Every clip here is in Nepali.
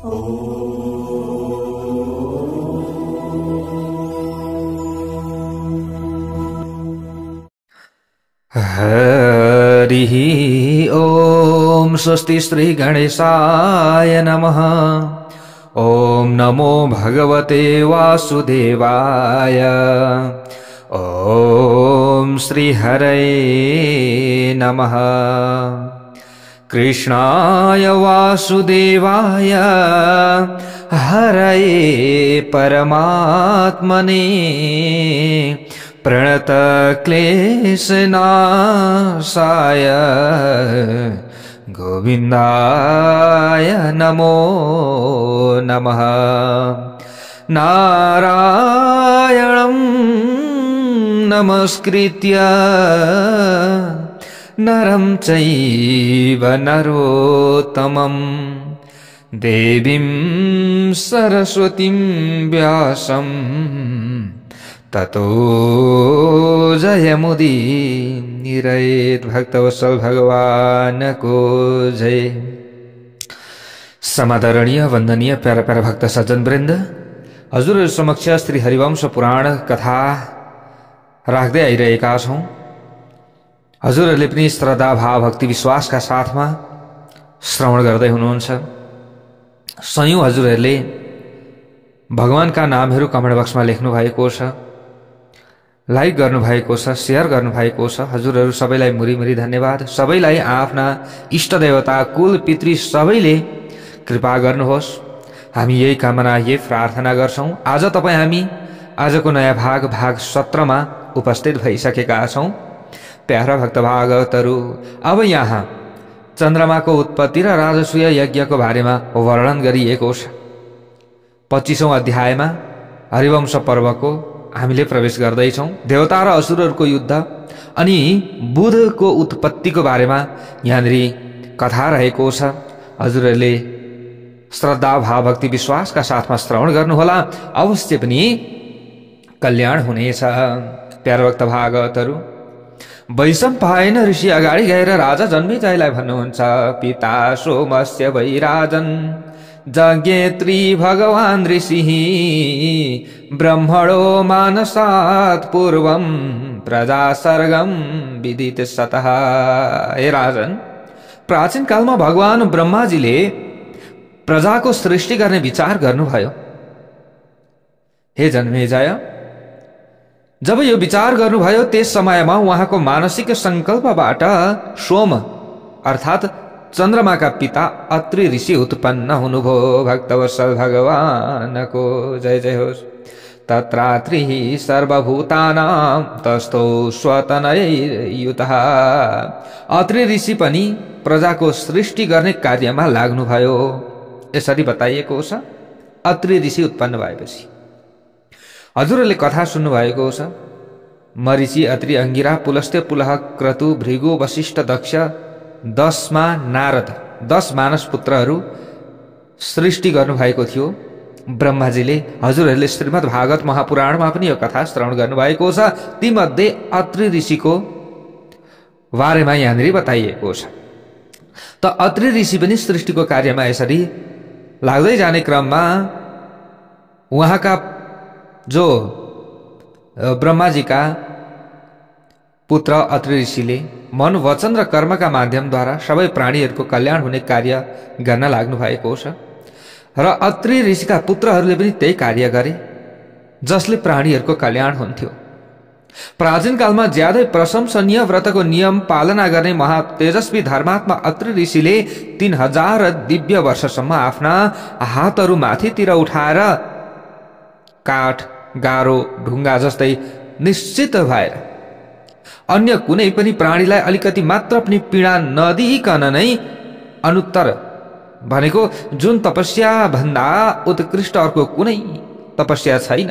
हरिः ॐ स्वस्ति श्री गणेशाय नमः। ॐ नमो भगवते वासुदेवाय। ॐ श्री हरये नमः। कृष्णाय वासुदेवाय हरये परमात्मने प्रणत क्लेशनाशाय गोविन्दाय नमो नमः। नारायणं नमस्कृत्य नरं चैव नरोत्तमं देवीं सरस्वतीं व्यासं ततो जयमुदीरयेत्। भक्तवत्सल भगवान को जय। समादरणीय वंदनीय प्यारा प्यारा भक्त सज्जन वृन्द, हजुरहरु समक्ष श्री हरिवंश पुराण कथा राख्दै आइरहेका छौं। हजुरहरुले पनि श्रद्धा भाव भक्ति विश्वासका साथमा श्रवण गर्दै हुनुहुन्छ। सयौं हजुरहरुले भगवानका नामहरू कमेन्ट बक्समा लेख्नु भएको छ, लाइक गर्नु भएको छ, शेयर गर्नु भएको छ। हजुरहरु सबैलाई मुरी मुरी धन्यवाद। सबैलाई आफ्ना इष्ट देवता कुल पितृ सबैले कृपा गर्नुहोस्। हामी यही कामना यही प्रार्थना गर्छौं। आज हामी आजको नयाँ भाग 17 मा उपस्थित भइसकेका छौं। प्यारा भक्त भागवतहरु, अब यहाँ चन्द्रमाको उत्पत्ति र राजसूय यज्ञको बारेमा वर्णन गरिएको छ। 25औं अध्यायमा हरिवंश पर्वको हामीले प्रवेश गर्दैछौं। देवता र असुरहरूको युद्ध अनि बुधको उत्पत्तिको बारेमा यहाँनिर कथा रहेको छ। हजुरहरूले श्रद्धा भाव भक्ति विश्वासका साथमा श्रवण गर्नुहोला, अवश्य पनि कल्याण हुनेछ। प्यारा भक्त भागवतहरु, वैशम्पायन ऋषि अगाडि गएर राजा जन्मेजयलाई भन्नुहुन्छ, पिता सोमस्य वैराजन जज्ञेत्री भगवान ऋषिः ब्रह्मणो मानसात् पूर्वं प्रजा सर्गम विदित सतः। हे राजन, प्राचीन कालमा भगवान ब्रह्माजीले प्रजाको सृष्टि गर्ने विचार गर्नुभयो। हे जन्मेजय, जब यो विचार गर्नुभयो त्यस समयमा उहाँको मानसिक संकल्पबाट सोम अर्थात चन्द्रमाका पिता अत्रि ऋषि उत्पन्न हुनुभयो। भक्तवत्सल भगवानको जय जय होस्। तत्रात्रिः सर्वभूतानां तस्थौ स्वतनयैर्युतः। अत्रि ऋषि पनि प्रजाको सृष्टि गर्ने कार्यमा लाग्नुभयो। यसरी बताइएको छ। अत्रि ऋषि उत्पन्न भएपछि हजुरहरूले कथा सुन्नु भएको छ। मरीचि, अत्रि, अंगिरा, पुलस्त्य, पुलह, क्रतु, भृगु, वशिष्ठ, दक्ष, 10 मा नारद 10 मानस पुत्रहरू सृष्टि गर्नुभएको थियो ब्रह्माजीले। हजुरहरूले श्रीमद् भागवत महापुराणमा पनि यो कथा श्रवण गर्नुभएको छ। तीमध्ये अत्रि ऋषिको बारेमा यहाँनिर बताइएको छ। त अत्रि ऋषि पनि सृष्टिको कार्यमा यसरी लाग्दै जाने क्रममा उहाँका जो ब्रह्माजीका पुत्र अत्रि ऋषिले मन, वचन र कर्मका माध्यमद्वारा सबै प्राणीहरूको कल्याण हुने कार्य गर्न लाग्नु भएको छ। र अत्रि ऋषिका पुत्रहरूले पनि त्यही कार्य गरे जसले प्राणीहरूको कल्याण हुन्थ्यो। प्राचीन कालमा ज्यादै प्रशंसनीय व्रतको नियम पालना गर्ने महातेजस्वी धर्मात्मा अत्रि ऋषिले 3000 दिव्य वर्षसम्म आफ्ना हातहरू माथितिर उठाएर काठ, गारो, ढुङ्गा जस्तै निश्चित भएर अन्य कुनै पनि प्राणीलाई अलिकति मात्र पनि पीडा नदिइकन नै अनुत्तर भनेको जुन तपस्या भन्दा उत्कृष्ट अर्को कुनै तपस्या छैन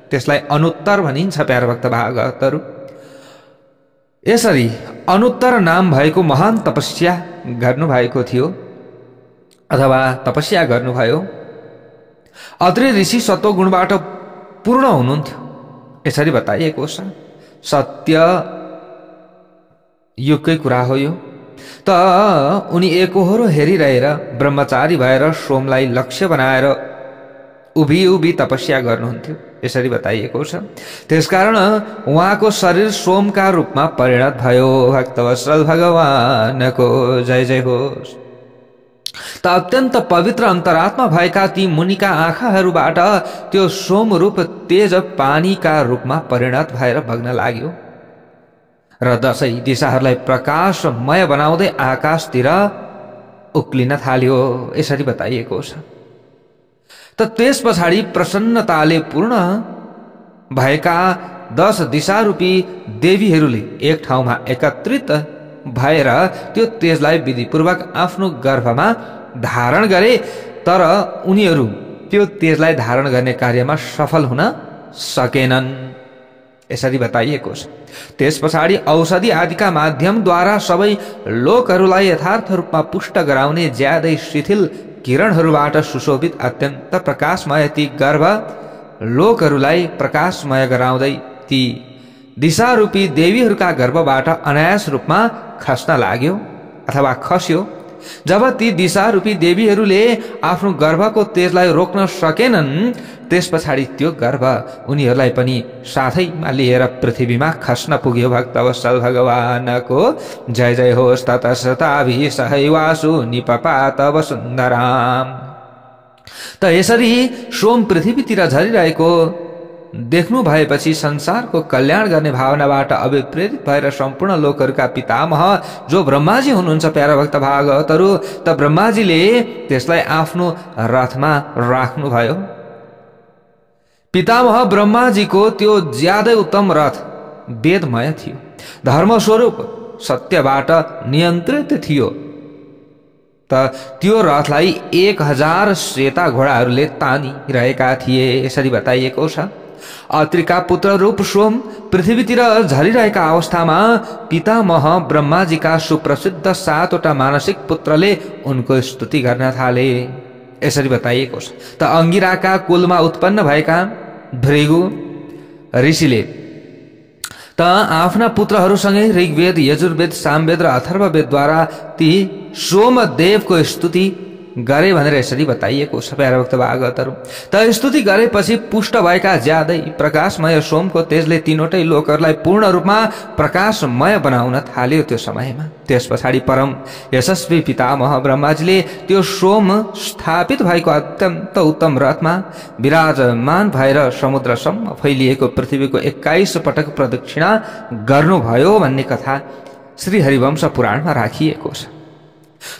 त्यसलाई अनुत्तर भनिन्छ। प्यारा भक्त भागवतहरु, यसरी अनुत्तर नाम भएको महान तपस्या गर्नुभएको थियो अथवा तपस्या गर्नुभयो। अत्रि ऋषि सत्वगुणबाट पूर्ण हुनुहुन्थ्यो। यसरी बताइएको छ। सत्य युगकै कुरा हो यो। त उनी एकहोरो हेरिरहेर ब्रह्मचारी भएर सोमलाई लक्ष्य बनाएर उभि उभि तपस्या गर्नुहुन्थ्यो, यसरी बताइएको छ। त्यसकारण उहाँको शरीर सोमका रूपमा परिणत भयो। भक्तवत्सल भगवानको जय जय होस्। त अत्यन्त पवित्र अन्तरात्मा भएका ती मुनिका आँखाहरूबाट त्यो सोम रूप तेज पानीका रूपमा परिणत भएर बग्न लाग्यो र 10 दिशाहरूलाई प्रकाशमय बनाउँदै आकाशतिर उक्लिन थाल्यो, यसरी बताइएको छ। त त्यस पछाडि प्रसन्नताले पूर्ण भएका 10 दिशारूपी देवीहरूले एक ठाउँमा एकत्रित भएर त्यो तेजलाई विधिपूर्वक आफ्नो गर्भमा धारण गरे, तर उनीहरू त्यो तेजलाई धारण गर्ने कार्यमा सफल हुन सकेनन्, यसरी बताइएको छ। त्यस पछाडि औषधि आदिका माध्यमद्वारा सबै लोकहरूलाई यथार्थ रूपमा पुष्ट गराउने ज्यादै शिथिल किरणहरूबाट सुशोभित अत्यन्त प्रकाशमय ती गर्भ लोकहरूलाई प्रकाशमय गराउँदै ती दिशारूपी देवीहरूका गर्भबाट अनायास रूपमा खस्न लाग्यो अथवा खस्यो। जब ती दिशारूपी देवीहरूले आफ्नो गर्भको तेजलाई रोक्न सकेनन्, त्यस पछाडि त्यो गर्भ उनीहरूलाई पनि साथैमा लिएर पृथ्वीमा खस्न पुग्यो। भक्तवत्सल भगवानको जय जय होस्। ततस्तताभि सहैवासु निपपात वसुन्धराम। त यसरी सोम पृथ्वीतिर झरिरहेको देख्नु भएपछि संसारको कल्याण गर्ने भावनाबाट अभिप्रेरित भएर सम्पूर्ण लोकहरूका पितामह जो ब्रह्माजी हुनुहुन्छ प्यारा भक्त भागवतहरू, त ब्रह्माजीले त्यसलाई आफ्नो रथमा राख्नुभयो। पितामह ब्रह्माजीको त्यो ज्यादै उत्तम रथ वेदमय थियो, धर्मस्वरूप सत्यबाट नियन्त्रित थियो। त त्यो रथलाई 1000 सेता घोडाहरूले तानिरहेका थिए, यसरी बताइएको छ। अत्रिका पुत्र रूप सोम पृथ्वीतिर झरिरहेका अवस्थामा पितामह ब्रह्माजीका सुप्रसिद्ध 7वटा मानसिक पुत्रले उनको स्तुति गर्न थाले, यसरी बताइएको छ। त अंगिराका कुलमा उत्पन्न भएका भृगु ऋषिले त आफ्ना पुत्रहरूसँगै ऋग्वेद, यजुर्वेद, सामवेद र अथर्ववेदद्वारा ती सोमदेवको स्तुति गरे भनेर यसरी बताइएको छ प्यारा भक्त भागवतहरू। त स्तुति गरेपछि पुष्ट भएका ज्यादै प्रकाशमय सोमको तेजले तीनवटै लोकहरूलाई पूर्ण रूपमा प्रकाशमय बनाउन थाल्यो त्यो समयमा। त्यस पछाडि परम यशस्वी पितामह ब्रह्माजीले त्यो सोम स्थापित भएको अत्यन्त उत्तम रथमा विराजमान भएर समुद्रसम्म फैलिएको पृथ्वीको 21 पटक प्रदक्षिणा गर्नुभयो भन्ने कथा श्री हरिवंश पुराणमा राखिएको छ।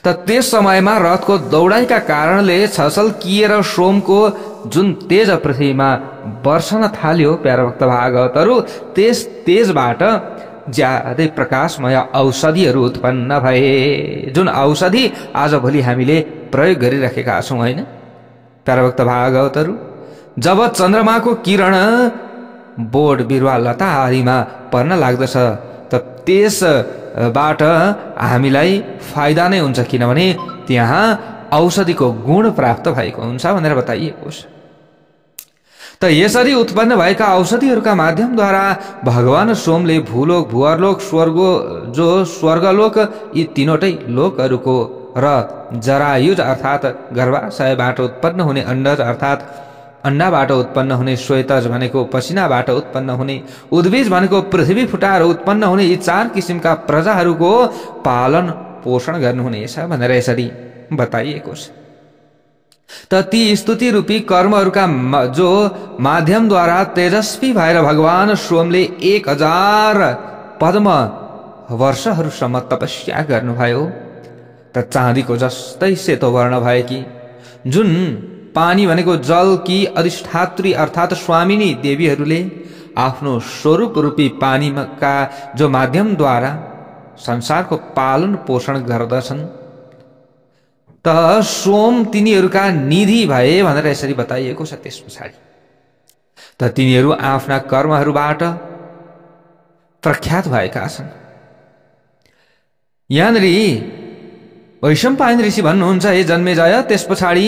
त त्यस समयमा रथको दौडाइका कारणले छसल्किएर सोमको जुन तेज पृथ्वीमा वर्षन थाल्यो प्यारा भक्त भागवतहरू, त्यस तेजबाट ज्यादै प्रकाशमय औषधिहरू उत्पन्न भए, जुन औषधि आजभोलि हामीले प्रयोग गरिरहेका छौँ होइन प्यारा भक्त भागवतहरू। जब चन्द्रमाको किरण बोट बिरुवा लता आदिमा पर्न लाग्दछ त त्यसबाट हामीलाई फाइदा नै हुन्छ, किनभने त्यहाँ औषधिको गुण प्राप्त भएको हुन्छ भनेर बताइएको छ। त यसरी उत्पन्न भएका औषधिहरूका माध्यमद्वारा भगवान सोमले भूलोक, भुवरलोक, स्वर्गलोक यी तीनवटै लोकहरूको र जरायुज अर्थात् गर्भाशयबाट उत्पन्न हुने अण्डज अर्थात् अन्डाबाट उत्पन्न हुने, श्वेतज भनेको पसिनाबाट उत्पन्न हुने, उद्भिज भनेको पृथ्वी फुटाएर उत्पन्न हुने, यी 4 किसिमका प्रजाहरूको पालन पोषण गर्नुहुनेछ भनेर यसरी बताइएको छ। त ती स्तुति रूपी कर्महरूका जो माध्यमद्वारा तेजस्वी भएर भगवान सोमले 1000 पद्म वर्षहरूसम्म तपस्या गर्नुभयो। त चाँदीको जस्तै सेतो वर्ण भएकी, जुन पानी भनेको जल कि अधिष्ठात्री अर्थात् स्वामिनी देवीहरूले आफ्नो स्वरूप रूपी पानीका जो माध्यमद्वारा संसारको पालन पोषण गर्दछन्, त सोम तिनीहरूका निधि भए भनेर यसरी बताइएको छ। त्यस पछाडि त तिनीहरू आफ्ना कर्महरूबाट प्रख्यात भएका छन्। यहाँनिर वैशम्पायन ऋषि भन्नुहुन्छ, हे जन्मेजय, त्यस पछाडि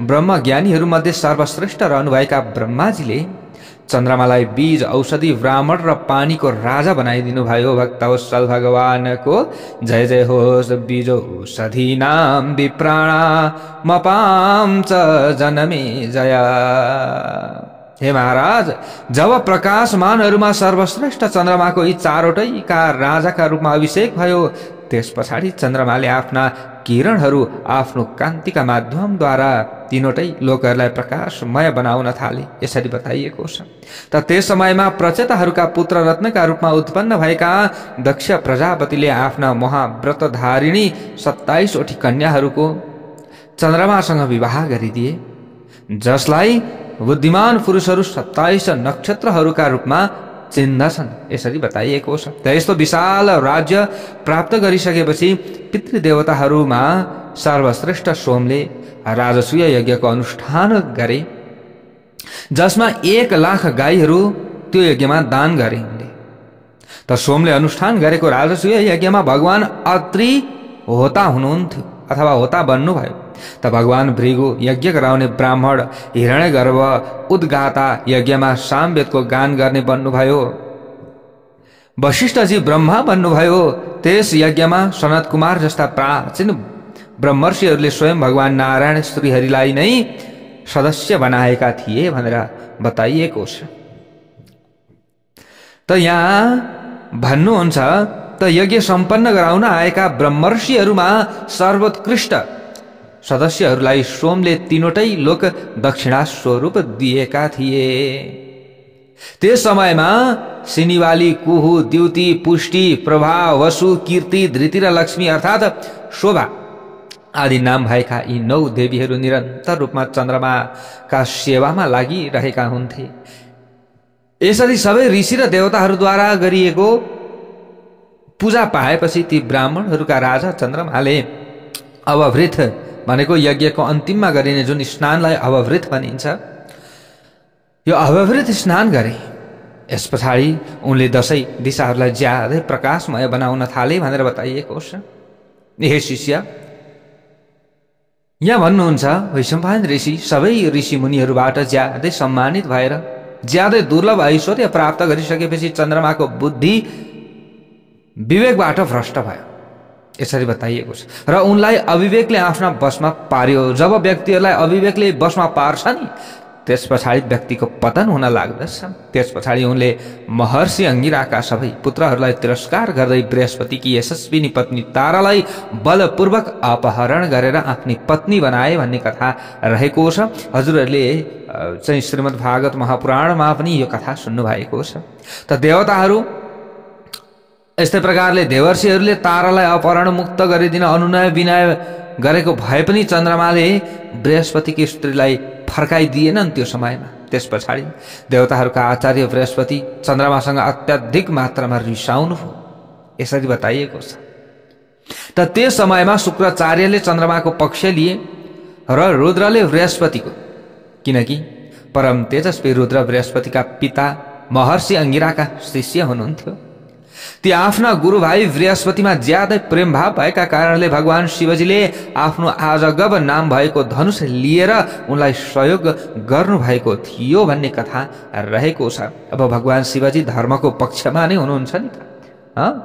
ब्रह्म ज्ञानीहरू मध्ये सर्वश्रेष्ठ रहनुभएका ब्रह्माजीले चन्द्रमालाई बीज औषधि ब्राह्मण र पानीको राजा बनाइदिनु भयो। भक्तवत्सल भगवानको जय जय होस्। बीज औषधि नाम विप्राणा मपाम च जनमे जय। हे महाराज, जब प्रकाशमानहरूमा सर्वश्रेष्ठ चन्द्रमाको यी चारवटैका राजाका रूपमा अभिषेक भयो, त्यस पछाडि चन्द्रमाले आफ्ना किरणहरू आफ्नो कान्तिका माध्यमद्वारा तीनवटै लोकहरूलाई प्रकाशमय बनाउन थाले, यसरी बताइएको छ। त त्यस समयमा प्रचेताहरूका पुत्र रत्नका रूपमा उत्पन्न भएका दक्ष प्रजापतिले आफ्ना महाव्रतधारिणी 27 वटी कन्याहरूको चन्द्रमासँग विवाह गरिदिए, जसलाई बुद्धिमान पुरुषहरू 27 नक्षत्रहरूका रूपमा चिन्दछन्, यसरी बताइएको छ। त यस्तो विशाल राज्य प्राप्त गरिसकेपछि पितृदेवताहरूमा सर्वश्रेष्ठ सोमले राजसूय यज्ञको अनुष्ठान गरे, जसमा 1 लाख गाईहरू त्यो यज्ञमा दान गरे उनले। त सोमले अनुष्ठान गरेको राजसूय यज्ञमा भगवान अत्रि होता हुनुहुन्थ्यो अथवा होता बन्नुभयो। त भगवान भृगु यज्ञ गराउने ब्राह्मण हिरण्यगर्भ उद्गाता यज्ञमा सामवेदको गान गर्ने बन्नुभयो। वशिष्ठजी ब्रह्मा बन्नुभयो। त्यस यज्ञमा सनत कुमार जस्ता प्राचीन ब्रह्मर्षिहरूले स्वयं भगवान नारायण श्रीहरिलाई नै सदस्य बनाएका थिए भनेर बताइएको छ। त यहाँ भन्नुहुन्छ, त यज्ञ सम्पन्न गराउन आएका ब्रह्मर्षिहरूमा सर्वोत्कृष्ट सदस्यहरूलाई सोमले तीनवटै लोक दक्षिणा स्वरूप दिएका थिए। त्यस समयमा सिनिवाली, कुहु, द्युति, पुष्टि, प्रभा, वसु, कीर्ति, धृति र लक्ष्मी अर्थात् शोभा आदि नाम भएका यी 9 देवीहरू निरन्तर रूपमा चन्द्रमाका सेवामा लागिरहेका हुन्थे। यसरी सबै ऋषि र देवताहरूद्वारा गरिएको पूजा पाएपछि ती ब्राह्मणहरूका राजा चन्द्रमाले अवभृत भनेको यज्ञको अन्तिममा गरिने जुन स्नानलाई अवभृत भनिन्छ, यो अवभृत स्नान गरे। यस पछाडि उनले 10 दिशाहरूलाई ज्यादै प्रकाशमय बनाउन थाले भनेर बताइएको छ। हे शिष्य, यहाँ भन्नुहुन्छ, वैशम्पायन ऋषि सबै ऋषि मुनिहरूबाट ज्यादै सम्मानित भएर ज्यादै दुर्लभ ऐश्वर्य प्राप्त गरिसकेपछि चन्द्रमाको बुद्धि विवेकबाट भ्रष्ट भयो, यसरी बताइएको छ। र उनलाई अविवेकले आफ्ना वशमा पार्यो। जब व्यक्तिहरूलाई अविवेकले वशमा पार्छ नि, त्यस पछाडि व्यक्तिको पतन हुन लाग्दछ। त्यस पछाडि उनले महर्षि अंगिराका सबै पुत्रहरूलाई तिरस्कार गर्दै बृहस्पतिकी यशस्विनी पत्नी तारालाई बलपूर्वक अपहरण गरेर आफ्नी पत्नी बनाए भन्ने कथा रहेको छ। हजुरहरूले चाहिँ श्रीमद् भागवत महापुराणमा पनि यो कथा सुन्नु भएको छ। त देवताहरू यस्तै प्रकारले देवर्षिहरूले तारालाई अपहरण मुक्त गरिदिन अनुनय विनय गरेको भए पनि चन्द्रमाले बृहस्पतिकी स्त्रीलाई फर्काइदिएनन् त्यो समयमा। त्यस पछाडि देवताहरूका आचार्य बृहस्पति चन्द्रमासँग अत्याधिक मात्रामा रिसाउनु भयो, यसरी बताइएको छ। त त्यस समयमा शुक्राचार्यले चन्द्रमाको पक्ष लिए र रुद्रले बृहस्पतिको, किनकि परम तेजस्वी रुद्र बृहस्पतिका पिता महर्षि अंगिराका शिष्य हुनुहुन्थ्यो। ती आफ्ना गुरु भाइ बृहस्पतिमा ज्यादै प्रेम भाव भएका कारणले भगवान शिवजीले आफ्नो आजगव नाम भएको धनुष लिएर उनलाई सहयोग गर्नु भएको थियो भन्ने कथा रहेको छ। अब भगवान शिवजी धर्मको पक्षमा नै हुनुहुन्छ नि त,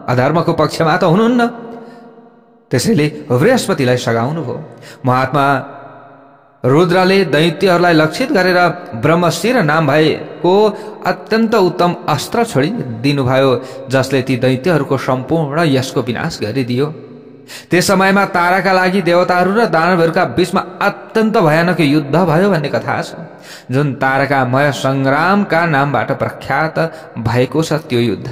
अधर्मको पक्षमा त हुनुहुन्न। त्यसैले बृहस्पतिलाई सघाउनु भयो। महात्मा रुद्रले दैत्यहरूलाई लक्षित गरेर ब्रह्मशिर नाम भएको अत्यन्त उत्तम अस्त्र छोडिदिनुभयो, जसले ती दैत्यहरूको सम्पूर्ण यसको विनाश गरिदियो। त्यस समयमा ताराका लागि देवताहरू र दानवहरूका बीचमा अत्यन्त भयानक युद्ध भयो भन्ने कथा छ, जुन तारकामय संग्रामका नामबाट प्रख्यात भएको छ। त्यो युद्ध,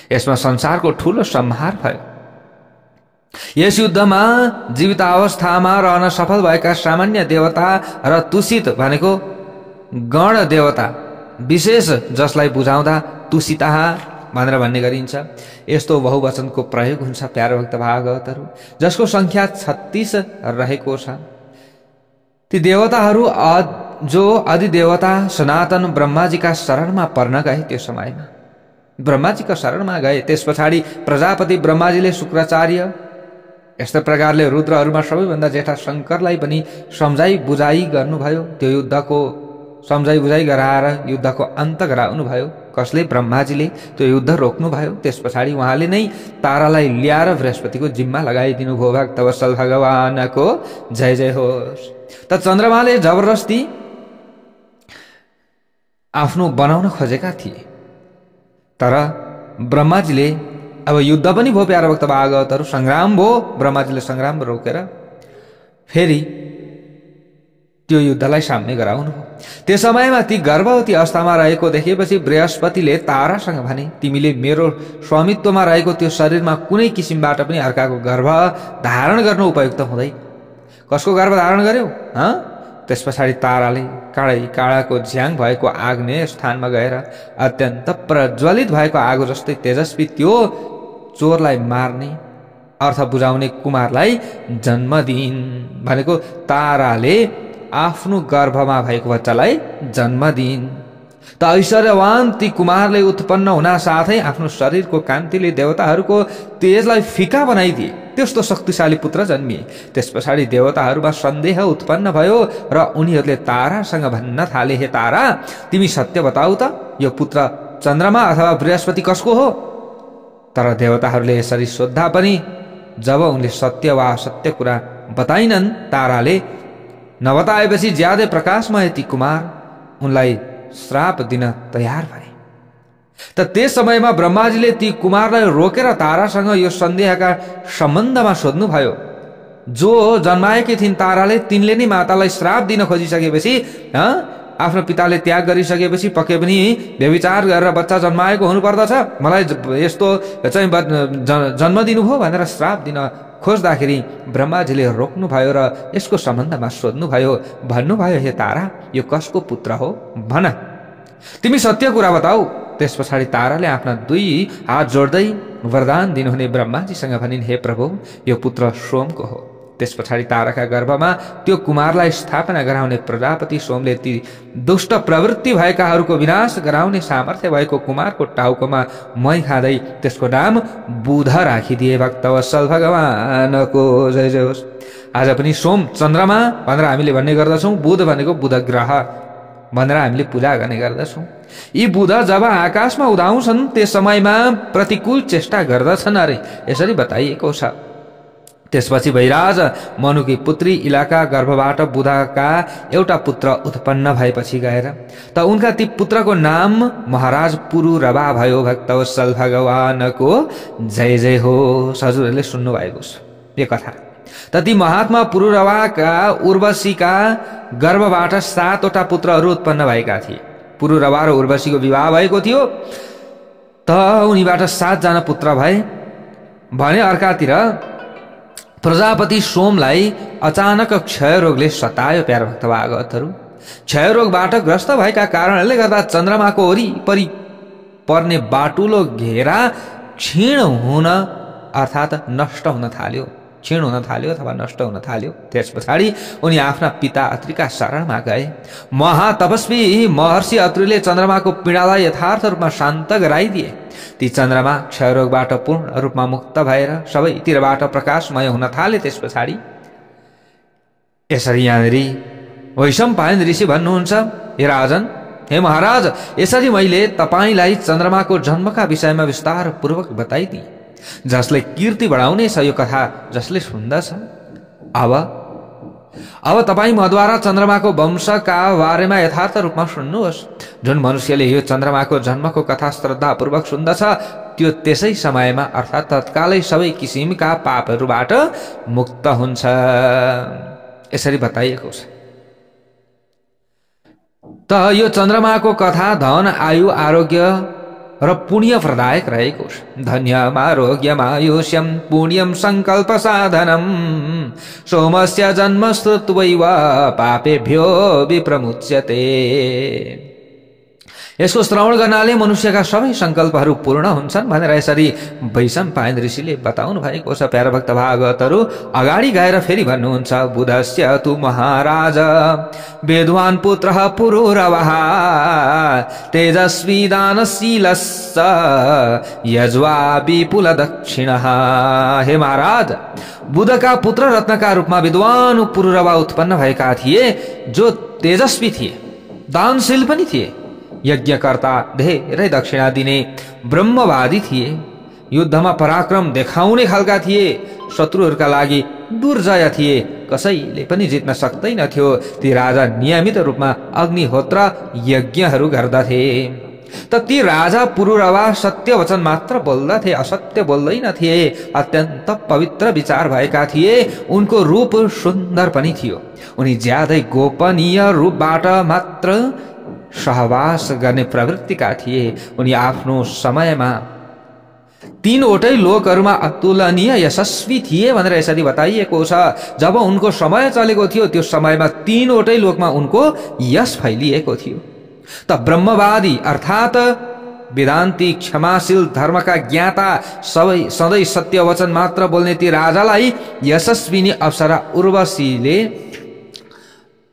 यसमा संसारको ठूलो संहार भयो। यस युद्धमा जीवितावस्थामा रहन सफल भएका सामान्य देवता र तुषित भनेको गण देवता विशेष, जसलाई बुझाउँदा तुषिता भनेर भन्ने गरिन्छ, यस्तो बहुवचनको प्रयोग हुन्छ प्यारो भक्त भागवतहरू, जसको संख्या 36 रहेको छ। ती देवताहरू जो अधिदेवता सनातन ब्रह्माजीका शरणमा पर्न गए, त्यो समयमा ब्रह्माजीका शरणमा गए। त्यस पछाडि प्रजापति ब्रह्माजीले शुक्राचार्य यस्तै प्रकारले रुद्रहरूमा सबैभन्दा जेठा शङ्करलाई पनि सम्झाइ बुझाइ गर्नुभयो। त्यो युद्धको सम्झाइ बुझाइ गराएर युद्धको अन्त गराउनु भयो। कसले? ब्रह्माजीले त्यो युद्ध रोक्नु भयो। त्यस पछाडि उहाँले नै तारालाई ल्याएर बृहस्पतिको जिम्मा लगाइदिनु भयो। भक्तवत्सल भगवानको जय जय होस्। त चन्द्रमाले जबरजस्ती आफ्नो बनाउन खोजेका थिए, तर ब्रह्माजीले अब युद्ध पनि भयो, प्यारा भक्त भागवतहरू, सङ्ग्राम भयो। ब्रह्माजीले सङ्ग्राम रोकेर फेरि त्यो युद्धलाई सामने गराउनु भयो। त्यो समयमा ती गर्भवती अवस्थामा रहेको देखेपछि बृहस्पतिले तारासँग भने, तिमीले मेरो स्वामित्वमा रहेको त्यो शरीरमा कुनै किसिमबाट पनि अर्काको गर्भ धारण गर्नु उपयुक्त हुँदैन। कसको गर्भ धारण गर्यो? त्यस पछाडि ताराले काँडाको झ्याङ भएको आग्नेय स्थानमा गएर अत्यन्त प्रज्वलित भएको आगो जस्तै तेजस्वी त्यो चोरलाई मार्ने अर्थ बुझाउने कुमारलाई जन्म दिइन्। भनेको ताराले आफ्नो गर्भमा भएको बच्चालाई जन्म दिइन्। त ऐश्वर्यवान ती कुमारले उत्पन्न हुन साथै आफ्नो शरीरको कान्तिले देवताहरूको तेजलाई फिका बनाइदिए। त्यस्तो शक्तिशाली पुत्र जन्मिए। त्यस पछाडि देवताहरूमा सन्देह उत्पन्न भयो र उनीहरूले तारासँग भन्न थाले, हे तारा, तिमी सत्य बताऊ त, यो पुत्र चन्द्रमा अथवा बृहस्पति कसको हो? तर देवताहरूले यसरी सोद्धा पनि जब उनले सत्य वा असत्य कुरा बताइनन्, ताराले नबताएपछि ज्यादै प्रकाशमय ती कुमार उनलाई श्राप दिन तयार भए। त त्यस समयमा ब्रह्माजीले ती कुमारलाई रोकेर तारासँग यो सन्देहका सम्बन्धमा सोध्नुभयो। जो जन्माएकी थिइन् ताराले, तिनले नै मातालाई श्राप दिन खोजिसकेपछि, आफ्नो पिताले त्याग गरिसकेपछि पक्कै पनि व्यभिचार गरेर बच्चा जन्माएको हुनुपर्दछ, मलाई यस्तो चाहिँ जन्म दिनुभयो भनेर श्राप दिन खोज्दाखेरि ब्रह्माजीले रोक्नुभयो र यसको सम्बन्धमा सोध्नुभयो। भन्नुभयो, हे तारा, यो कसको पुत्र हो? भन, तिमी सत्य कुरा बताऊ। त्यस पछाडि ताराले आफ्ना दुई हात जोड्दै वरदान दिनुहुने ब्रह्माजीसँग भनिन्, हे प्रभु, यो पुत्र सोमको हो। त्यस पछाडि ताराका गर्भमा त्यो कुमारलाई स्थापना गराउने प्रजापति सोमले ती दुष्ट प्रवृत्ति भएकाहरूको विनाश गराउने सामर्थ्य भएको कुमारको टाउकोमा मै खाँदै त्यसको नाम बुध राखिदिए। भक्तवत्सल भगवानको जय जय होस्। आज पनि सोम चन्द्रमा भनेर हामीले भन्ने गर्दछौँ, बुध भनेको बुध ग्रह भनेर हामीले पूजा गर्ने गर्दछौँ। यी बुध जब आकाशमा उदाउँछन् त्यस समयमा प्रतिकूल चेष्टा गर्दछन् अरे, यसरी बताइएको छ। त्यसपछि भैराज मनुकी पुत्री इलाका गर्भबाट बुधका एउटा पुत्र उत्पन्न भएपछि गएर त उनका ती पुत्रको नाम महाराज पुरुरवा भयो। भक्तवत्सल भगवानको जय जय होस्। हजुरहरूले सुन्नु भएको छ यो कथा। त ती महात्मा पुरुरवाका उर्वशीका गर्भबाट 7वटा पुत्रहरू उत्पन्न भएका थिए। पुरुरवा र उर्वशीको विवाह भएको थियो, त उनीबाट 7 जना पुत्र भए भने अर्कातिर प्रजापति सोमलाई अचानक क्षयरोगले सतायो। प्यारा भक्त भागवतहरू, क्षयरोगबाट ग्रस्त भएका कारणले गर्दा चन्द्रमाको वरिपरि पर्ने बाटुलो घेरा क्षीण हुन अर्थात् नष्ट हुन थाल्यो, क्षीण हुन थाल्यो अथवा नष्ट हुन थाल्यो। त्यस पछाडि उनी आफ्ना पिता अत्रिका शरणमा गए। महातपस्वी महर्षि अत्रिले चन्द्रमाको पीडालाई यथार्थ रूपमा शान्त गराइदिए। ती चन्द्रमा क्षयरोगबाट पूर्ण रूपमा मुक्त भएर सबैतिरबाट प्रकाशमय हुन थाले। त्यस पछाडि यसरी यहाँनिर वैशम्पायन ऋषि भन्नुहुन्छ, हे राजन, हे महाराज, यसरी मैले तपाईलाई चन्द्रमाको जन्मका विषयमा विस्तार पूर्वक बताइदिए। जसले कीर्ति बढाउने छ यो कथा जसले सुन्दछ, अब तपाईँ मद्वारा चन्द्रमाको वंशका बारेमा यथार्थ रूपमा सुन्नुहोस्। जुन मनुष्यले यो चन्द्रमाको जन्मको कथा श्रद्धापूर्वक सुन्दछ त्यो त्यसै समयमा अर्थात् तत्कालै सबै किसिमका पापहरूबाट मुक्त हुन्छ। यसरी बताइएको छ। त यो चन्द्रमाको कथा धन, आयु, आरोग्य र पुण्य प्रदायक रहेको छ। धन्यम आरोग्यमायुष्यं पुण्यं संकल्प साधनम सोमस्य जन्म श्रुत्वैव पापेभ्यो विप्रमुच्यते। यसको श्रवण गर्नाले मनुष्यका सबै संकल्पहरू पूर्ण हुन्छन् भनेर यसरी वैशम्पायन ऋषिले बताउनु भएको छ। प्यारा भक्त भागवतहरू अगाडि गएर फेरि भन्नुहुन्छ, बुधस्य तु महाराज वेदवान पुत्र पुरुरवः तेजस्वी दानशीलस्य यज्वा विपुल दक्षिणः। हे महाराज, बुधका पुत्र रत्नका रूपमा विद्वान पुरुरवा उत्पन्न भएका थिए, जो तेजस्वी थिए, दानशील पनि थिए, यज्ञकर्ता, धेरै दक्षिणा दिने, ब्रह्मवादी थिए, युद्धमा पराक्रम देखाउने खालका थिए, शत्रुहरूका लागि दुर्जय थिए, कसैले पनि जित्न सक्दैनथ्यो। ती राजा नियमित रूपमा अग्निहोत्र यज्ञहरू गर्दथे। त ती राजा पुरुरवा सत्य वचन मात्र बोल्दथे, असत्य बोल्दैनथे। अत्यन्त पवित्र विचार भएका थिए। उनको रूप सुन्दर पनि थियो। उनी ज्यादै गोपनीय रूपबाट मात्र सहवास गर्ने प्रवृत्तिका थिए। उनी आफ्नो समयमा तीनवटै लोकहरूमा अतुलनीय यशस्वी थिए भनेर यसरी बताइएको छ। जब उनको समय चलेको थियो त्यो समयमा तीनवटै लोकमा उनको यश फैलिएको थियो। त ब्रह्मवादी अर्थात वेदान्ती, क्षमाशील, धर्मका ज्ञाता, सधैँ सत्य वचन मात्र बोल्ने ती राजालाई यशस्विनी अप्सरा उर्वशीले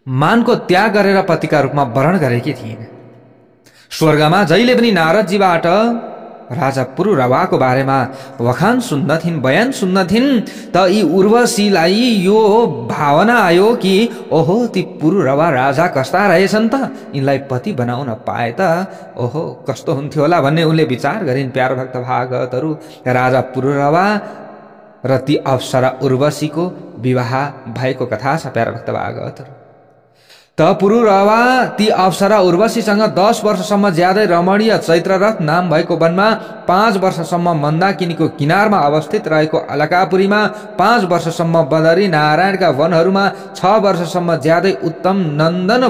मानको त्याग गरेर पतिका रूपमा वरण गरेकी थिइन्। स्वर्गमा जहिले पनि नारदजीबाट राजा पुरुरवाको बारेमा वखान सुन्दथिन्, बयान सुन्दथिन्। त यी उर्वशीलाई यो भावना आयो कि ओहो ती पुरुरवा राजा कस्ता रहेछन् त, यिनलाई पति बनाउन पाए त ओहो कस्तो हुन्थ्यो होला भन्ने उनले विचार गरिन्। प्यारो भक्त भागवतहरू, राजा पुरुरवा र ती अप्सरा उर्वशीको विवाह भएको कथा छ। प्यारो भक्त भागवतहरू, त पुरुरवा ती अप्सरा उर्वशीसँग 10 वर्षसम्म ज्यादै रमणीय चैत्ररथ नाम भएको वनमा, 5 वर्षसम्म मन्दाकिनीको किनारमा अवस्थित रहेको अलकापुरीमा, 5 वर्षसम्म बदरी नारायणका वनहरूमा, 6 वर्षसम्म ज्यादै उत्तम नन्दन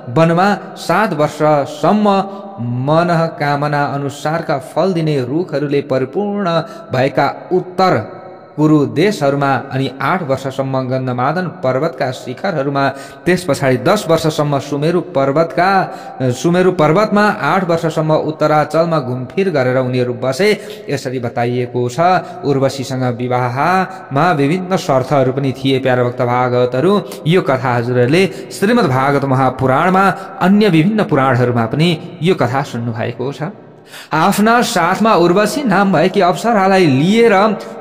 वनमा, 7 वर्षसम्म मनकामना अनुसारका फल दिने रुखहरूले परिपूर्ण भएका उत्तर कुरु देशहरूमा, अनि 8 वर्षसम्म गन्धमादन पर्वतका शिखरहरूमा, त्यस पछाडि 10 वर्षसम्म सुमेरु पर्वतमा, 8 वर्षसम्म उत्तराचलमा घुमफिर गरेर उनीहरू बसे। यसरी बताइएको छ। उर्वशीसँग विवाहमा विभिन्न शर्तहरू पनि थिए। प्यारो भक्त भागवतहरू, यो कथा हजुरहरूले श्रीमद् भागवत महापुराणमा, अन्य विभिन्न पुराणहरूमा पनि यो कथा सुन्नु भएको छ। आफ्ना साथमा उर्वशी नाम भएकी अप्सरालाई लिएर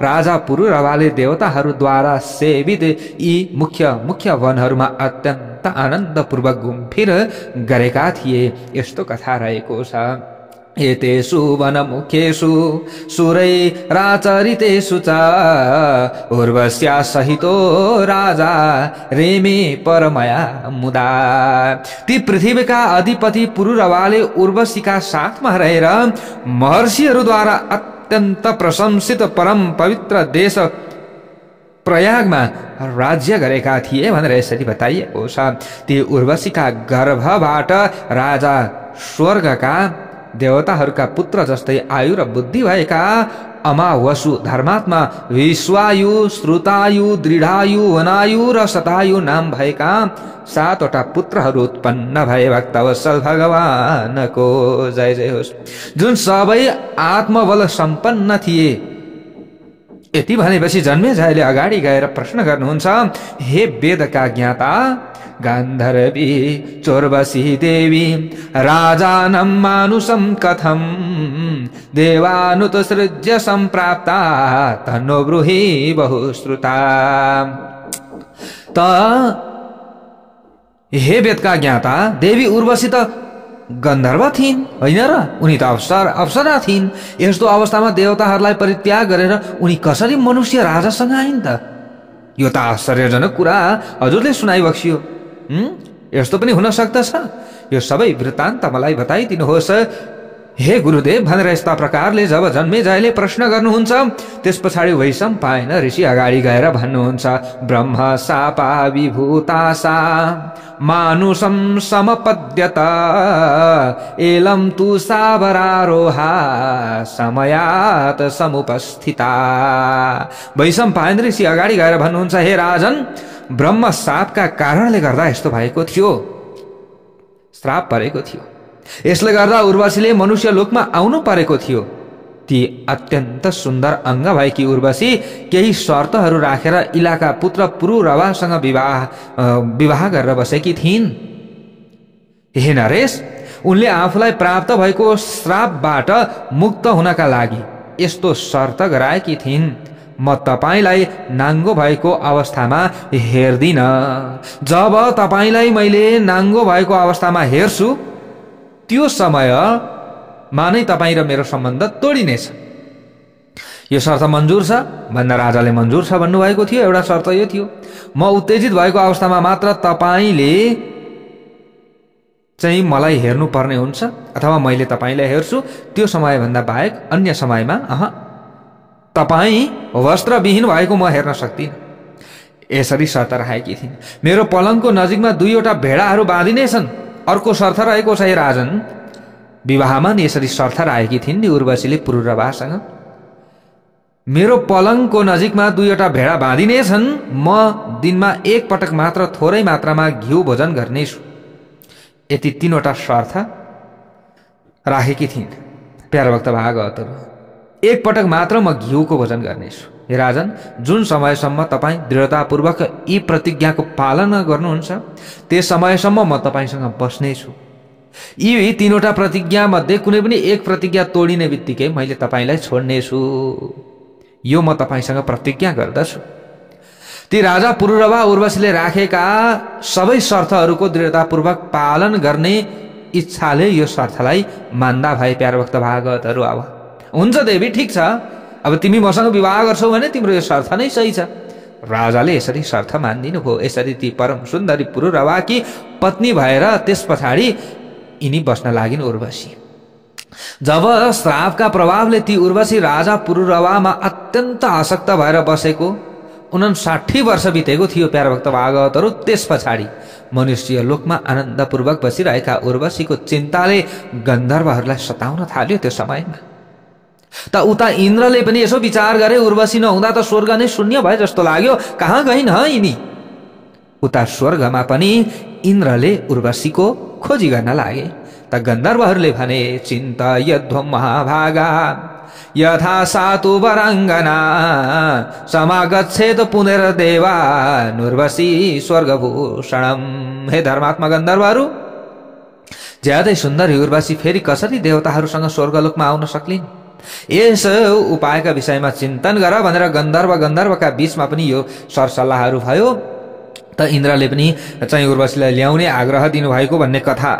राजा पुरुरवाले देवताहरूद्वारा सेवित यी मुख्य वनहरूमा अत्यन्त आनन्दपूर्वक घुमफिर गरेका थिए। यस्तो कथा रहेको छ। एतेषु वनमुखेषु सुरैराचरितेषु च उर्वश्या सहितो राजा रेमे परमया मुदा। ती पृथ्वीका अधिपति पुरुरवाले उर्वशीका साथमा रहेर महर्षिहरूद्वारा अत्यन्त प्रशंसित परम पवित्र देश प्रयागमा राज्य गरेका थिए भनेर यसरी बताइएको छ। ती उर्वशीका गर्भबाट राजा स्वर्गका देवताहरूका पुत्र जस्तै आयु र बुद्धि भएका अमावसु, धर्मात्मा, विश्वायु, श्रुतायु, दृढायु, वनायु र शतायु नाम भएका 7वटा पुत्रहरू उत्पन्न भए। भक्तवत्सल भगवानको जय जय होस्, जुन सबै आत्मबल सम्पन्न थिए। यति भनेपछि जन्मेजयले अगाडि गएर प्रश्न गर्नुहुन्छ, हे वेदका ज्ञाता गान्धर्वी चोर्वशी देवी, राजानं मानुषं कथं देवानुतसृज्य सम्प्राप्ता तन्नो ब्रूहि बहुश्रुता। त हे वेदका ज्ञाता, देवी उर्वशी त गन्धर्व थिइन् होइन र? उनी त अप्सरा थिइन्। यस्तो अवस्थामा देवताहरूलाई परित्याग गरेर उनी कसरी मनुष्य राजासँग आइन् त? यो त आश्चर्यजनक कुरा हजुरले सुनाइबक्सियो। यस्तो पनि हुन सक्दछ? यो सबै वृत्तान्त मलाई बताइदिनुहोस् हे गुरुदेव भनेर यस्ता प्रकारले जब जन्मेजयले प्रश्न गर्नुहुन्छ, त्यस पछाडि वैशम्पायन ऋषि अगाडि गएर भन्नुहुन्छ, ब्रह्म शापा विभूतासा मानुषं समपद्यत एलं तु सावरारोहा समयात समुपस्थिता। वैशम्पायन ऋषि अगाडि गएर भन्नुहुन्छ, हे राजन, ब्रह्म शापका कारणले गर्दा यस्तो भएको थियो, श्राप परेको थियो। यसले गर्दा उर्वशीले मनुष्य लोकमा आउनु परेको थियो। ती अत्यन्त सुन्दर अङ्ग भएकी उर्वशी केही शर्तहरू राखेर इलाका पुत्र पुरुरवासँग विवाह गरेर बसेकी थिइन्। हे नरेश, उनले आफूलाई प्राप्त भएको श्रापबाट मुक्त हुनका लागि यस्तो शर्त गराएकी थिइन्। म तपाईलाई नाङ्गो भएको अवस्थामा हेर्दिन। जब तपाईलाई मैले नाङ्गो भएको अवस्थामा हेर्छु त्यो समयमा नै तपाईँ र मेरो सम्बन्ध तोडिनेछ। यो शर्त मन्जुर छ भन्दा राजाले मन्जुर छ भन्नुभएको थियो। एउटा शर्त यो थियो, म उत्तेजित भएको अवस्थामा मात्र तपाईले चाहिँ मलाई हेर्नु पर्ने हुन्छ अथवा मैले तपाईलाई हेर्छु। त्यो समयभन्दा बाहेक अन्य समयमा तपाईँ वस्त्रविहीन भएको म हेर्न सक्दिनँ। यसरी शर्त राखेकी थिइन्। मेरो पलङको नजिकमा 2वटा भेडाहरू बाँधिनेछन्। अर्को शर्त रहेको छ हे राजन। विवाहमा यसरी शर्त राखेकी थिइन् नि उर्वशीले पुरूरवासँग। मेरो पलङको नजिकमा 2वटा भेडा बाँधिनेछन्। म दिनमा 1 पटक मात्र थोरै मात्रामा घिउ भोजन गर्नेछु। यति 3वटा शर्त राखेकी थिइन् प्यारभक्त भागवतहरू। 1 पटक मात्र म घिउको भोजन गर्नेछु। हे राजन, जुन समयसम्म तपाईँ दृढतापूर्वक यी प्रतिज्ञाको पालना गर्नुहुन्छ त्यस समयसम्म म तपाईँसँग बस्नेछु। यी 3वटा प्रतिज्ञा मध्ये कुनै पनि एक प्रतिज्ञा तोडिने बित्तिकै मैले तपाईँलाई छोड्नेछु। यो म तपाईँसँग प्रतिज्ञा गर्दछु। ती राजा पुरूरवा उर्वशीले राखेका सबै शर्तहरूको दृढतापूर्वक पालन गर्ने इच्छाले यो शर्तलाई मान्दा भए प्यारभक्त भागवतहरू। अब हुन्छ देवी, ठिक छ, अब तिमी मसँग विवाह गर्छौ भने तिम्रो यो शर्त नै सही छ। राजाले यसरी शर्त मानिदिनु भयो। यसरी ती परम सुन्दरी पुरूरवाकी पत्नी भएर त्यस पछाडि यिनी बस्न लागिन् उर्वशी। जब श्रापका प्रभावले ती उर्वशी राजा पुरूरवामा अत्यन्त आसक्त भएर बसेको 59 वर्ष बितेको थियो प्यारभक्त भागवतहरू। त्यस पछाडि मनुष्य लोकमा आनन्दपूर्वक बसिरहेका उर्वशीको चिन्ताले गन्धर्वहरूलाई सताउन थाल्यो। त्यो समयमा त उता इन्द्रले पनि यसो विचार गरे, उर्वशी नहुँदा त स्वर्ग नै शून्य भए जस्तो लाग्यो, कहाँ गइन् यिनी। उता स्वर्गमा पनि इन्द्रले उर्वशीको खोजी गर्न लागे। त गन्धर्वहरूले भने, चिन्तयध्वं महाभागा यथा सातु वराङ्गना समागच्छेत पुनर्देवा उर्वशी स्वर्गभूषणम। हे धर्मात्मा गन्धर्वहरू, ज्यादै सुन्दरी उर्वशी फेरि कसरी देवताहरूसँग स्वर्गलोकमा आउन सक्लिन्? यस उपायका विषयमा चिन्तन गर भनेर गन्धर्वका बीचमा पनि यो सरसल्लाहहरू भयो। त इन्द्रले पनि चाहिँ उर्वशीलाई ल्याउने आग्रह दिनुभएको भन्ने कथा,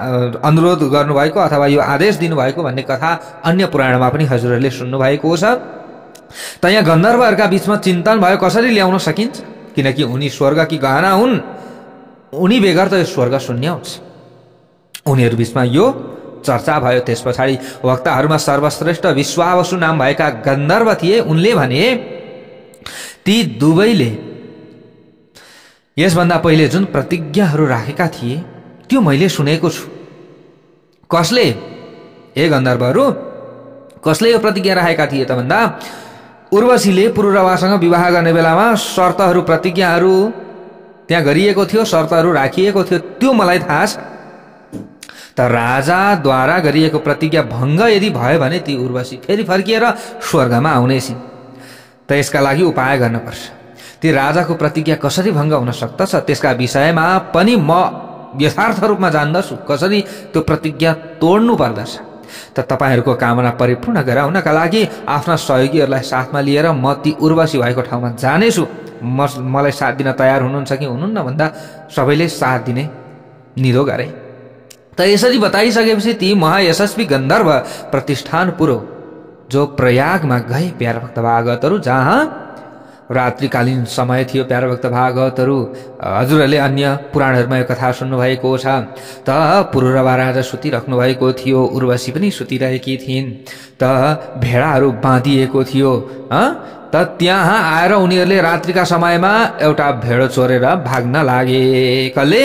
अनुरोध गर्नुभएको अथवा यो आदेश दिनुभएको भन्ने कथा अन्य पुराणमा पनि हजुरहरूले सुन्नुभएको छ। त यहाँ गन्धर्वहरूका बीचमा चिन्तन भयो कसरी ल्याउन सकिन्छ, किनकि उनी स्वर्गकी गहना हुन्, उनी बेगर त यो स्वर्ग शून्य हुन्छ। उनीहरू बीचमा यो चर्चा भयो। त्यस पछाडि वक्ताहरूमा सर्वश्रेष्ठ विश्वावसु नाम भएका गन्धर्व थिए। उनले भने ती दुवैले यसभन्दा पहिले जुन प्रतिज्ञाहरू राखेका थिए त्यो मैले सुनेको छु। कसले? ए गन्धर्वहरू, कसले यो प्रतिज्ञा राखेका थिए त भन्दा उर्वशीले पुरूरवासँग विवाह गर्ने बेलामा शर्तहरू, प्रतिज्ञाहरू त्यहाँ गरिएको थियो, शर्तहरू राखिएको थियो, त्यो मलाई थाहा छ। त राजाद्वारा गरिएको प्रतिज्ञा भङ्ग यदि भयो भने ती उर्वशी फेरि फर्किएर स्वर्गमा आउनेछिन्। त यसका लागि उपाय गर्नुपर्छ। ती राजाको प्रतिज्ञा कसरी भङ्ग हुन सक्दछ त्यसका विषयमा पनि म यथार्थ रूपमा जान्दछु, कसरी त्यो प्रतिज्ञा तोड्नु पर्दछ। त तपाईहरूको कामना परिपूर्ण गराउनका लागि आफ्ना सहयोगीहरूलाई साथमा लिएर म ती उर्वशी भएको ठाउँमा जानेछु। मलाई साथ दिन तयार हुनुहुन्छ कि हुनुहुन्न भन्दा सबैले साथ दिने निधो गरे। त यसरी बताइसकेपछि ती महायशस्वी गन्धर्व प्रतिष्ठान पुरो जो प्रयागमा गए प्यारभक्त भागवतहरू, जहाँ रात्रिकालीन समय थियो। प्यारभक्त भागवतहरू, हजुरहरूले अन्य पुराणहरूमा यो कथा सुन्नुभएको छ। त पुरूरवा राजा सुतिराख्नु भएको थियो, उर्वशी पनि सुतिरहेकी थिइन्। त भेडाहरू बाँधिएको थियो। त त्यहाँ आएर उनीहरूले रात्रिका समयमा एउटा भेडो चोरेर भाग्न लागे। कसले?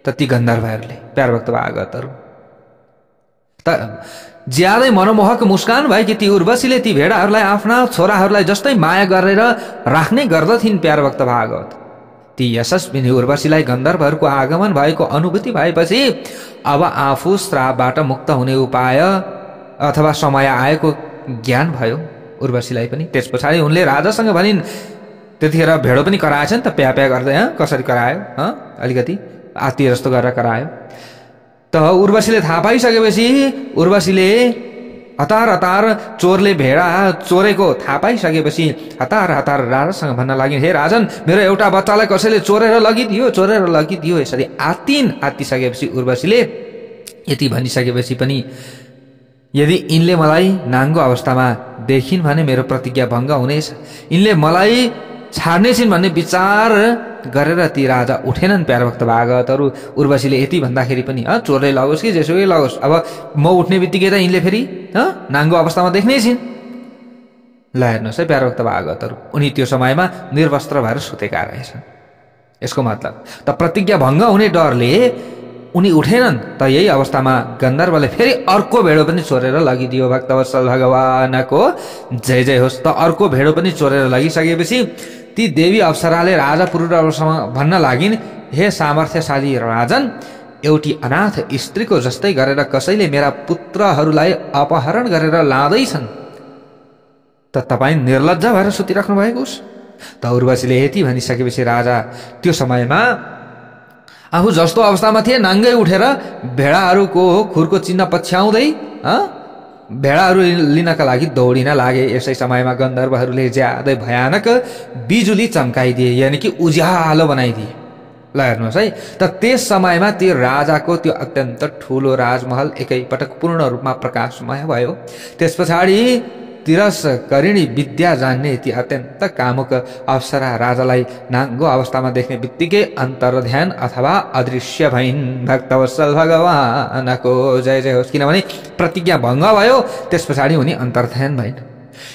त ती गन्धर्वहरूले, प्यारभक्त भागवतहरू। त ज्यादै मनमोहक मुस्कान भएकी ती उर्वशीले ती भेडाहरूलाई आफ्ना छोराहरूलाई जस्तै माया गरेर राख्ने गर्दथिन् प्यारभक्त भागवत। ती यशस्विनी उर्वशीलाई गन्धर्वहरूको आगमन भएको अनुभूति भएपछि अब आफू श्रापबाट मुक्त हुने उपाय अथवा समय आएको ज्ञान भयो उर्वशीलाई पनि। त्यस पछाडि उनले राजासँग भनिन्, त्यतिखेर भेडो पनि कराएछ नि त, प्या प्या गर्दै कसरी करायो, अलिकति आत्तीय जस्तो गरेर करायो। त उर्वशीले थाहा पाइसकेपछि उर्वशीले हतार हतार चोरले भेडा चोरेको थाहा पाइसकेपछि हतार हतार राजासँग भन्न लागिन्, हे राजन, मेरो एउटा बच्चालाई कसैले चोरेर लगिदियो। यसरी आत्तिसकेपछि उर्वशीले यति भनिसकेपछि पनि यदि यिनले मलाई नाङ्गो अवस्थामा देखिन् भने मेरो प्रतिज्ञा भङ्ग हुनेछ, यिनले मलाई छाड्नेछिन् भन्ने विचार गरेर ती राजा उठेनन्। प्यारभक्त भागवतहरू। उर्वशीले यति भन्दाखेरि पनि चोरले लगोस् कि जेसुकै लगोस्, अब म उठ्ने बित्तिकै त यिनले फेरि नाङ्गो अवस्थामा देख्नै छिन्। ल हेर्नुहोस् है प्यारभक्त भागवतहरू, उनी त्यो समयमा निर्वस्त्र भएर सुतेका रहेछन्। यसको मतलब त प्रतिज्ञा भङ्ग हुने डरले उनी उठेनन्, त यही अवस्थामा गन्धर्वले फेरि अर्को भेडो पनि चोरेर लगिदियो। भक्तवत्सल भगवानको जय जय होस्। त अर्को भेडो पनि चोरेर लगिसकेपछि ती देवी अप्सराले राजा पुरुरवसँग भन्न लागिन्, हे सामर्थ्यशाली राजन, एउटी अनाथ स्त्रीको जस्तै गरेर कसैले मेरा पुत्रहरूलाई अपहरण गरेर लाँदैछन्, त तपाईँ निर्लज्ज भएर सुतिराख्नु भएको? त उर्वशीले यति भनिसकेपछि राजा त्यो समयमा आफू जस्तो अवस्थामा थिए नाङ्गै उठेर भेडाहरूको खुरको चिन्ह पछ्याउँदै भेडाहरू लिनका लागि दौडिन लागे। यसै समयमा गन्धर्वहरूले ज्यादै भयानक बिजुली चम्काइदिए, यानि कि उज्यालो बनाइदिए। ल हेर्नुहोस् है, त त्यस समयमा त्यो राजाको त्यो अत्यन्त ठुलो राजमहल एकैपटक पूर्ण रूपमा प्रकाशमय भयो। त्यस पछाडि तिरस्करिणी विद्या जान्ने ती अत्यन्त कामुक अप्सरा राजालाई नाङ्गो अवस्थामा देख्ने बित्तिकै अन्तर्ध्यान अथवा अदृश्य भइन्। भक्तवत्सल भगवानको जय जय होस्। किनभने प्रतिज्ञा भङ्ग भयो, त्यस पछाडि उनी अन्तर्ध्यान भइन्।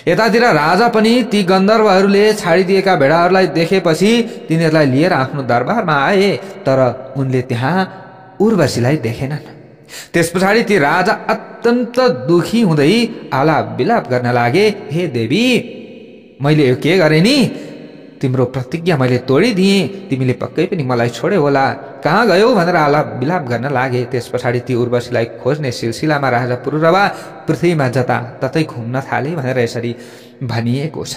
यतातिर राजा पनि ती गन्धर्वहरूले छाडिदिएका भेडाहरूलाई देखेपछि तिनीहरूलाई लिएर आफ्नो दरबारमा आए, तर उनले त्यहाँ उर्वशीलाई देखेनन्। त्यस पछाडि ती राजा अत्यन्त दुखी हुँदै आलाप विलाप गर्न लागे, हे देवी, मैले यो के गरेँ नि? तिम्रो प्रतिज्ञा मैले तोडिदिएँ, तिमीले पक्कै पनि मलाई छोड्यौ होला, कहाँ गयौ भनेर आलाप विलाप गर्न लागे। त्यस पछाडि ती उर्वशीलाई खोज्ने सिलसिलामा राजा पुरुरवा पृथ्वीमा जताततै घुम्न थाले भनेर यसरी भनिएको छ।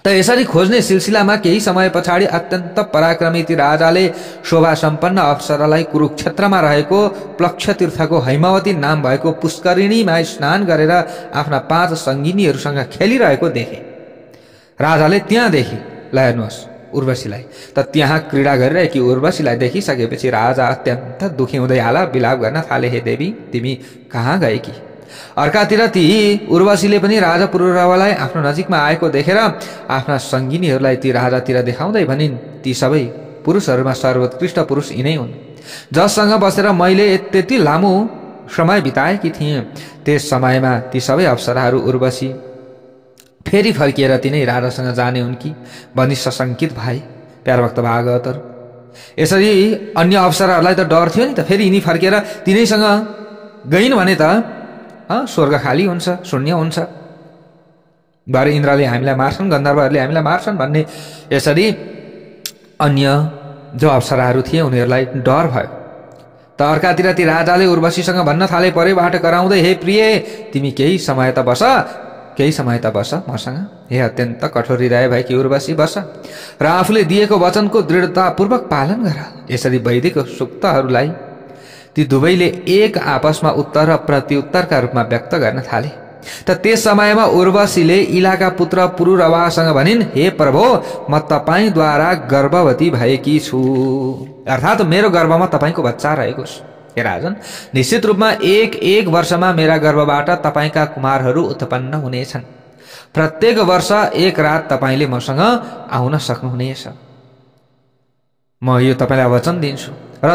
त यसरी खोज्ने सिलसिलामा केही समय पछाडि अत्यन्त पराक्रमी ती राजाले शोभा सम्पन्न अप्सरालाई कुरुक्षेत्रमा रहेको प्लक्ष तीर्थको हैमावती नाम भएको पुष्करिणीमा स्नान गरेर आफ्ना 5 सङ्गिनीहरूसँग खेलिरहेको देखे। राजाले त्यहाँ देखे, ल हेर्नुहोस्, उर्वशीलाई। त त्यहाँ क्रीडा गरिरहेकी उर्वशीलाई देखिसकेपछि राजा अत्यन्त दुखी हुँदै आलाप विलाप गर्न थाले, हे देवी, तिमी कहाँ गएकी? अर्कातिर ती उर्वशीले पनि राजा पुरुरवालाई आफ्नो नजिकमा आएको देखेर आफ्ना सङ्गिनीहरूलाई ती राजातिर देखाउँदै भनिन्, ती सबै पुरुषहरूमा सर्वोत्कृष्ट पुरुष यिनै हुन्, जससँग बसेर मैले त्यति लामो समय बिताएकी थिएँ। त्यस समयमा ती सबै अप्सराहरू उर्वशी फेरि फर्किएर तिनै राजासँग जाने उनकी भनी सशङ्कित भए। प्यारभक्त भागवतहरू, यसरी अन्य अप्सराहरूलाई त डर थियो नि, त फेरि यिनी फर्केर तिनैसँग गइन् भने त स्वर्ग खाली हुन्छ, शून्य हुन्छ, भरे इन्द्रले हामीलाई मार्छन्, गन्धर्वहरूले हामीलाई मार्छन् भन्ने यसरी अन्य जो अप्सराहरू थिए उनीहरूलाई डर भयो। त अर्कातिर ती राजाले उर्वशीसँग भन्न थाले परैबाट कराउँदै, हे प्रिय, तिमी केही समय त बस मसँग। हे अत्यन्त कठोर हृदय भएकी उर्वशी, बस र आफूले दिएको वचनको दृढतापूर्वक पालन गर। यसरी वैदिक सूक्तहरूलाई ती दुवैले एक आपसमा उत्तर र प्रत्युत्तरका रूपमा व्यक्त गर्न थाले। त त्यस समयमा उर्वशीले इलाका पुत्र पुरुरवासँग भनिन्, हे प्रभु, म तपाईद्वारा गर्भवती भएकी छु, अर्थात् मेरो गर्भमा तपाईँको बच्चा रहेको छ। हे राजन, निश्चित रूपमा एक वर्षमा मेरा गर्भबाट तपाईँका कुमारहरू उत्पन्न हुनेछन्। प्रत्येक वर्ष एक रात तपाईँले मसँग आउन सक्नुहुनेछ। म यो तपाईँलाई वचन दिन्छु र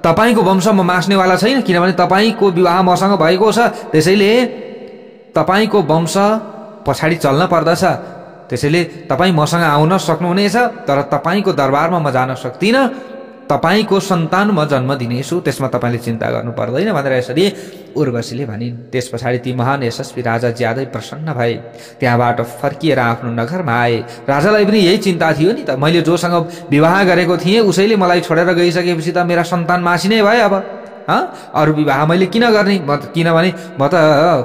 तपाईँको वंश म मास्नेवाला छैन, किनभने तपाईँको विवाह मसँग भएको छ, त्यसैले तपाईँको वंश पछाडि चल्न पर्दछ। त्यसैले तपाईँ मसँग आउन सक्नुहुनेछ, तर तपाईँको दरबारमा म जान सक्दिनँ। तपाईको सन्तान म जन्म दिनेछु, त्यसमा तपाईँले चिन्ता गर्नु पर्दैन भनेर यसरी उर्वशीले भनिन्। त्यस पछाडि ती महान यशस्वी राजा ज्यादै प्रसन्न भए, त्यहाँबाट फर्किएर आफ्नो नगरमा आए। राजालाई पनि यही चिन्ता थियो नि त, मैले जोसँग विवाह गरेको थिएँ उसैले मलाई छोडेर गइसकेपछि त मेरा सन्तान मासिनै भए, अब अरू विवाह मैले किन गर्ने, किनभने म त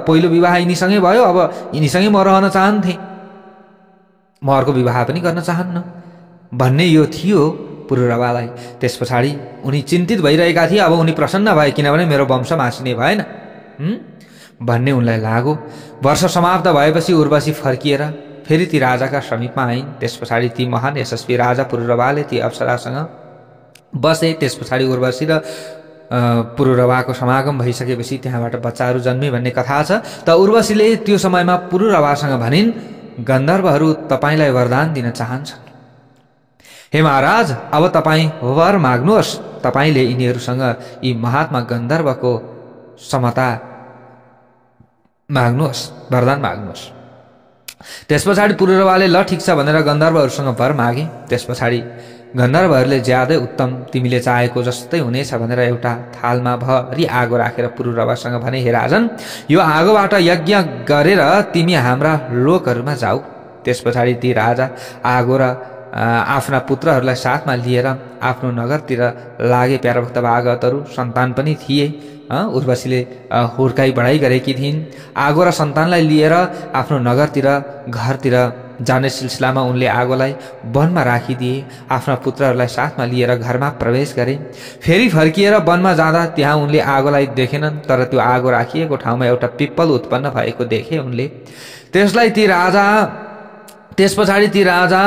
पहिलो विवाह यिनीसँगै भयो, अब यिनीसँगै म रहन चाहन्थेँ, म अर्को विवाह पनि गर्न चाहन्न भन्ने यो थियो पुरुरवालाई। त्यस पछाडि उनी चिन्तित भइरहेका थिए। अब उनी प्रसन्न भए, किनभने मेरो वंश मासिने भएन, भन्ने उनलाई लाग्यो। वर्ष समाप्त भएपछि उर्वशी फर्किएर फेरि ती राजाका समीपमा आइन्। त्यस पछाडि ती महान यशस्वी राजा पुरुरवाले ती अप्सरासँग बसे। त्यस पछाडि उर्वशी र पुरुरवाको समागम भइसकेपछि त्यहाँबाट बच्चाहरू जन्मे भन्ने कथा छ। त उर्वशीले त्यो समयमा पुरुरवासँग भनिन्, गन्धर्वहरू तपाईँलाई वरदान दिन चाहन्छन्। हे महाराज, अब तपाईँ वर माग्नुहोस्। तपाईँले यिनीहरूसँग यी महात्मा गन्धर्वको समता माग्नुहोस्, वरदान माग्नुहोस्। त्यस पछाडि पुरुरवाले ल ठिक छ भनेर गन्धर्वहरूसँग वर मागे। त्यस पछाडि गन्धर्वहरूले ज्यादै उत्तम, तिमीले चाहेको जस्तै हुनेछ भनेर एउटा थालमा भरि आगो राखेर पुरुरवासँग भने, हे राजन, यो आगोबाट यज्ञ गरेर तिमी हाम्रा लोकहरूमा जाऊ। त्यस पछाडि ती राजा आगो र आफ्ना पुत्रहरूलाई साथमा लिएर आफ्नो नगरतिर लागे। प्यारभक्त भागवतहरू सन्तान पनि थिए। उर्वशीले हुर्काई बढाइ गरेकी थिइन्। आगो र सन्तानलाई लिएर आफ्नो नगरतिर घरतिर जाने सिलसिलामा उनले आगोलाई वनमा राखिदिए। आफ्ना पुत्रहरूलाई साथमा लिएर घरमा प्रवेश गरे। फेरि फर्किएर वनमा जाँदा त्यहाँ उनले आगोलाई देखेनन्, तर त्यो आगो राखिएको ठाउँमा एउटा पिप्पल उत्पन्न भएको देखे उनले। त्यस पछाडि ती राजा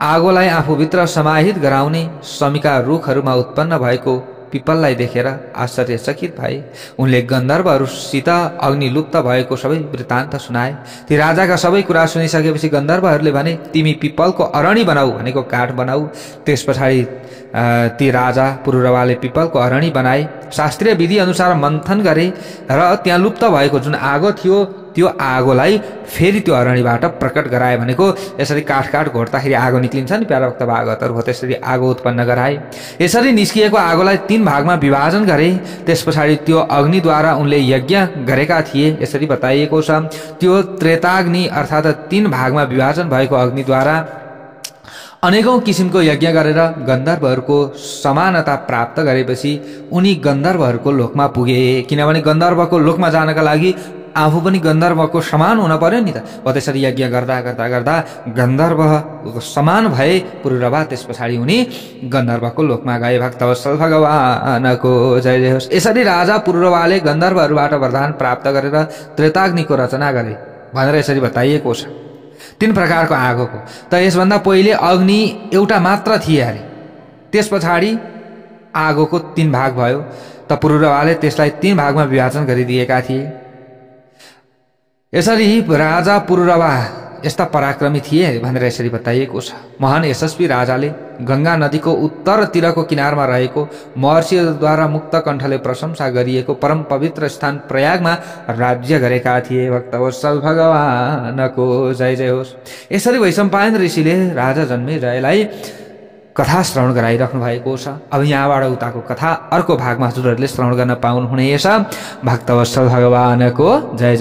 आगोलाई आफूभित्र समाहित गराउने शमीका रुखहरूमा उत्पन्न भएको पिप्पललाई देखेर आश्चर्यचकित भए। उनले गन्धर्वहरूसित अग्नि लुप्त भएको सबै वृत्तान्त सुनाए। ती राजाका सबै कुरा सुनिसकेपछि गन्धर्वहरूले भने, तिमी पिप्पलको अरणी बनाऊ, भनेको काठ बनाऊ। त्यस पछाडि ती राजा पुरुरवाले पिप्पलको अरणी बनाए। शास्त्रीय विधि अनुसार मन्थन गरे र त्यहाँ लुप्त भएको जुन आगो थियो त्यो आगोलाई फेरि त्यो अरणीबाट प्रकट गराए। भनेको यसरी काठ घोट्दाखेरि आगो निक्लिन्छ नि, प्यारभक्त भागवतहरू हो, त्यसरी आगो उत्पन्न गराए। यसरी निस्किएको आगोलाई 3 भागमा विभाजन गरे। त्यस पछाडि त्यो अग्निद्वारा उनले यज्ञ गरेका थिए। यसरी बताइएको छ, त्यो त्रेताग्नि अर्थात् 3 भागमा विभाजन भएको अग्निद्वारा अनेकौं किसिमको यज्ञ गरेर गन्धर्वहरूको समानता प्राप्त गरेपछि उनी गन्धर्वहरूको लोकमा पुगे। किनभने गन्धर्वको लोकमा जानका लागि आफू पनि गन्धर्वको समान हुन पर्यो नि त। हो त्यसरी यज्ञ गर्दा गर्दा गर्दा गन्धर्व समान भए पुरुरवा। त्यस पछाडि उनी गन्धर्वको लोकमा गए। भक्तवत्सल भगवानको जय जय होस्। यसरी राजा पुरुरवाले गन्धर्वहरूबाट वरदान प्राप्त गरेर त्रेताग्निको रचना गरे भनेर यसरी बताइएको छ। 3 प्रकारको आगोको। त यसभन्दा पहिले अग्नि एउटा मात्र थिए अरे। त्यस पछाडि आगोको 3 भाग भयो। त पुरुरवाले त्यसलाई 3 भागमा विभाजन गरिदिएका थिए। यसरी राजा पुरुरवा यस्ता पराक्रमी थिए भनेर यसरी बताइएको छ। महान यशस्वी राजाले गंगा नदीको उत्तरतिरको किनारमा रहेको महर्षिद्वारा मुक्त कण्ठले प्रशंसा गरिएको परम पवित्र स्थान प्रयागमा राज्य गरेका थिए। भक्तवत्सल भगवानको जय जय होस्। यसरी वैशम्पायन ऋषिले राजा जन्मेजयलाई कथा श्रवण गराइराख्नु भएको छ। अब यहाँबाट उताको कथा अर्को भागमा हजुरहरूले श्रवण गर्न पाउनुहुनेछ। भक्तवत्सल भगवानको जय जय।